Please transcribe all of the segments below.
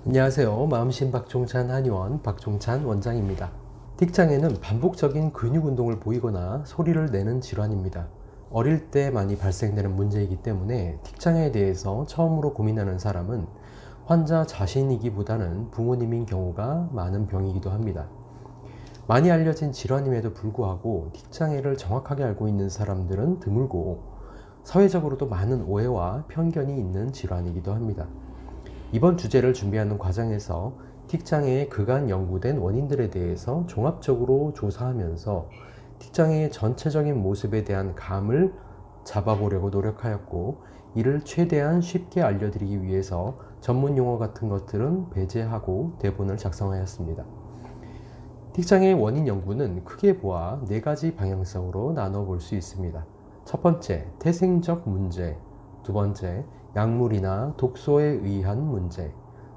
안녕하세요. 마음신 박종찬 한의원 박종찬 원장입니다. 틱장애는 반복적인 근육 운동을 보이거나 소리를 내는 질환입니다. 어릴 때 많이 발생되는 문제이기 때문에 틱장애에 대해서 처음으로 고민하는 사람은 환자 자신이기보다는 부모님인 경우가 많은 병이기도 합니다. 많이 알려진 질환임에도 불구하고 틱장애를 정확하게 알고 있는 사람들은 드물고 사회적으로도 많은 오해와 편견이 있는 질환이기도 합니다. 이번 주제를 준비하는 과정에서 틱장애의 그간 연구된 원인들에 대해서 종합적으로 조사하면서 틱장애의 전체적인 모습에 대한 감을 잡아보려고 노력하였고, 이를 최대한 쉽게 알려드리기 위해서 전문 용어 같은 것들은 배제하고 대본을 작성하였습니다. 틱장애의 원인 연구는 크게 보아 4가지 방향성으로 나눠볼 수 있습니다. 첫 번째, 태생적 문제. 두 번째, 약물이나 독소에 의한 문제.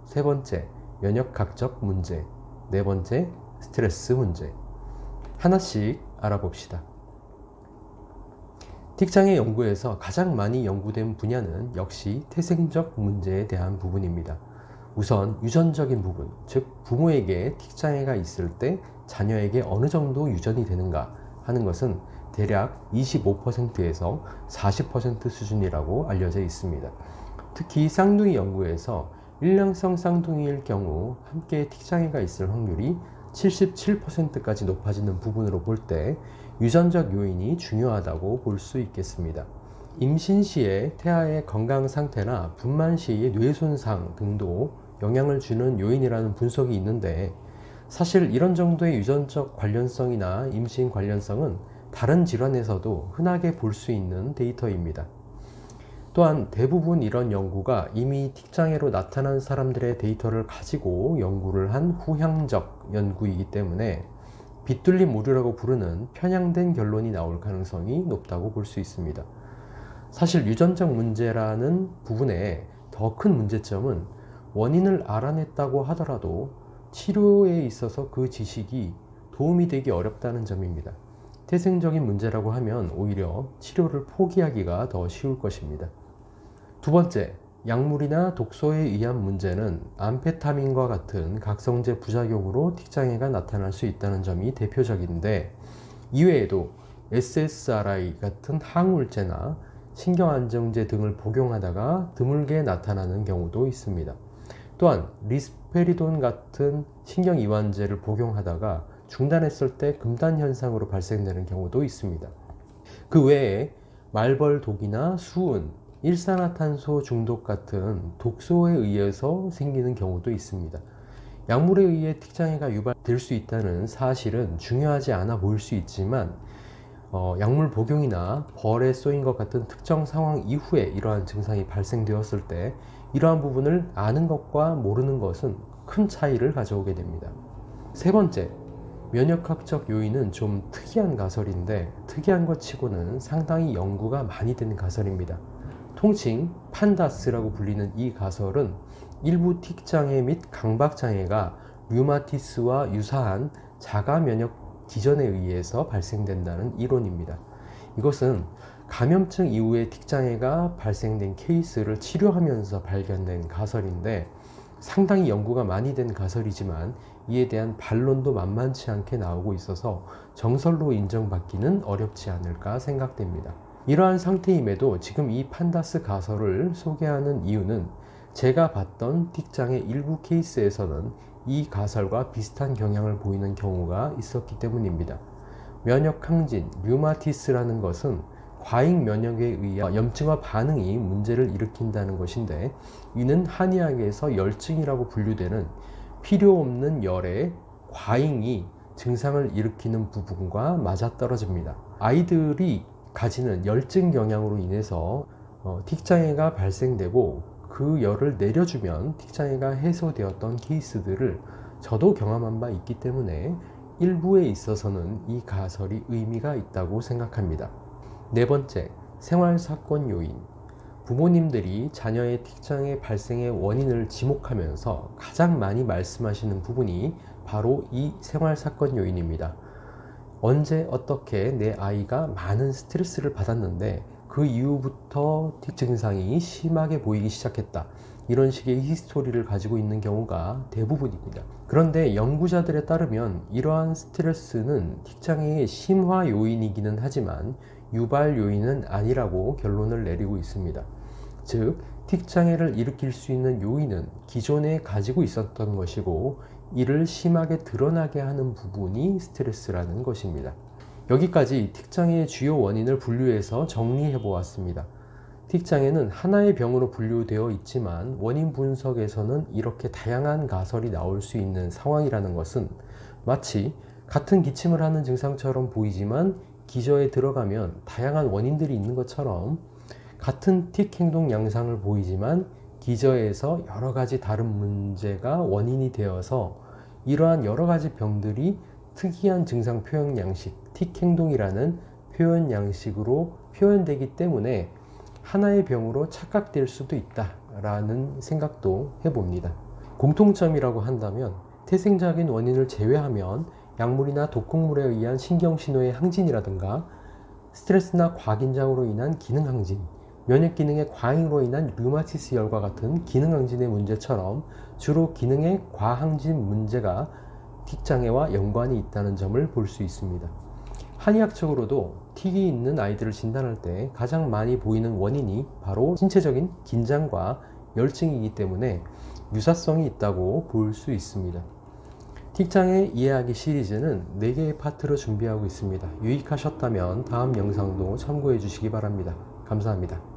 세 번째, 면역학적 문제. 네 번째, 스트레스 문제. 하나씩 알아봅시다. 틱장애 연구에서 가장 많이 연구된 분야는 역시 태생적 문제에 대한 부분입니다. 우선 유전적인 부분, 즉 부모에게 틱장애가 있을 때 자녀에게 어느 정도 유전이 되는가 하는 것은 대략 25%에서 40% 수준이라고 알려져 있습니다. 특히 쌍둥이 연구에서 일량성 쌍둥이일 경우 함께 틱장애가 있을 확률이 77%까지 높아지는 부분으로 볼 때 유전적 요인이 중요하다고 볼 수 있겠습니다. 임신 시에 태아의 건강 상태나 분만 시의 뇌 손상 등도 영향을 주는 요인이라는 분석이 있는데, 사실 이런 정도의 유전적 관련성이나 임신 관련성은 다른 질환에서도 흔하게 볼 수 있는 데이터입니다. 또한 대부분 이런 연구가 이미 틱장애로 나타난 사람들의 데이터를 가지고 연구를 한 후향적 연구이기 때문에 빗둘림 오류라고 부르는 편향된 결론이 나올 가능성이 높다고 볼 수 있습니다. 사실 유전적 문제라는 부분에 더 큰 문제점은 원인을 알아냈다고 하더라도 치료에 있어서 그 지식이 도움이 되기 어렵다는 점입니다. 태생적인 문제라고 하면 오히려 치료를 포기하기가 더 쉬울 것입니다. 두 번째, 약물이나 독소에 의한 문제는 암페타민과 같은 각성제 부작용으로 틱장애가 나타날 수 있다는 점이 대표적인데, 이외에도 SSRI 같은 항우울제나 신경안정제 등을 복용하다가 드물게 나타나는 경우도 있습니다. 또한 리스페리돈 같은 신경이완제를 복용하다가 중단했을 때 금단 현상으로 발생되는 경우도 있습니다. 그 외에 말벌독이나 수은, 일산화탄소 중독 같은 독소에 의해서 생기는 경우도 있습니다. 약물에 의해 틱장애가 유발될 수 있다는 사실은 중요하지 않아 보일 수 있지만, 약물 복용이나 벌에 쏘인 것 같은 특정 상황 이후에 이러한 증상이 발생되었을 때 이러한 부분을 아는 것과 모르는 것은 큰 차이를 가져오게 됩니다. 세 번째, 면역학적 요인은 좀 특이한 가설인데, 특이한 것 치고는 상당히 연구가 많이 된 가설입니다. 통칭 판다스라고 불리는 이 가설은 일부 틱장애 및 강박장애가 류마티스와 유사한 자가 면역 기전에 의해서 발생된다는 이론입니다. 이것은 감염증 이후에 틱장애가 발생된 케이스를 치료하면서 발견된 가설인데, 상당히 연구가 많이 된 가설이지만 이에 대한 반론도 만만치 않게 나오고 있어서 정설로 인정받기는 어렵지 않을까 생각됩니다. 이러한 상태임에도 지금 이 판다스 가설을 소개하는 이유는 제가 봤던 틱장애 일부 케이스에서는 이 가설과 비슷한 경향을 보이는 경우가 있었기 때문입니다. 면역항진, 류마티스라는 것은 과잉 면역에 의한 염증화 반응이 문제를 일으킨다는 것인데, 이는 한의학에서 열증이라고 분류되는 필요 없는 열의 과잉이 증상을 일으키는 부분과 맞아떨어집니다. 아이들이 가지는 열증 경향으로 인해서 틱장애가 발생되고 그 열을 내려주면 틱장애가 해소되었던 케이스들을 저도 경험한 바 있기 때문에 일부에 있어서는 이 가설이 의미가 있다고 생각합니다. 네 번째, 생활사건 요인. 부모님들이 자녀의 틱장애 발생의 원인을 지목하면서 가장 많이 말씀하시는 부분이 바로 이 생활사건 요인입니다. 언제 어떻게 내 아이가 많은 스트레스를 받았는데 그 이후부터 틱 증상이 심하게 보이기 시작했다. 이런 식의 히스토리를 가지고 있는 경우가 대부분입니다. 그런데 연구자들에 따르면 이러한 스트레스는 틱 장애의 심화 요인이기는 하지만 유발 요인은 아니라고 결론을 내리고 있습니다. 즉, 틱 장애를 일으킬 수 있는 요인은 기존에 가지고 있었던 것이고 이를 심하게 드러나게 하는 부분이 스트레스라는 것입니다. 여기까지 틱 장애의 주요 원인을 분류해서 정리해 보았습니다. 틱 장애는 하나의 병으로 분류되어 있지만 원인 분석에서는 이렇게 다양한 가설이 나올 수 있는 상황이라는 것은 마치 같은 기침을 하는 증상처럼 보이지만 기저에 들어가면 다양한 원인들이 있는 것처럼 같은 틱 행동 양상을 보이지만 기저에서 여러 가지 다른 문제가 원인이 되어서 이러한 여러 가지 병들이 특이한 증상 표현 양식, 틱 행동이라는 표현 양식으로 표현되기 때문에 하나의 병으로 착각될 수도 있다라는 생각도 해봅니다. 공통점이라고 한다면 태생적인 원인을 제외하면 약물이나 독극물에 의한 신경신호의 항진이라든가 스트레스나 과긴장으로 인한 기능항진, 면역기능의 과잉으로 인한 류마티스 열과 같은 기능항진의 문제처럼 주로 기능의 과항진 문제가 틱 장애와 연관이 있다는 점을 볼 수 있습니다. 한의학적으로도 틱이 있는 아이들을 진단할 때 가장 많이 보이는 원인이 바로 신체적인 긴장과 열증이기 때문에 유사성이 있다고 볼 수 있습니다. 틱 장애 이해하기 시리즈는 4개의 파트로 준비하고 있습니다. 유익하셨다면 다음 영상도 참고해 주시기 바랍니다. 감사합니다.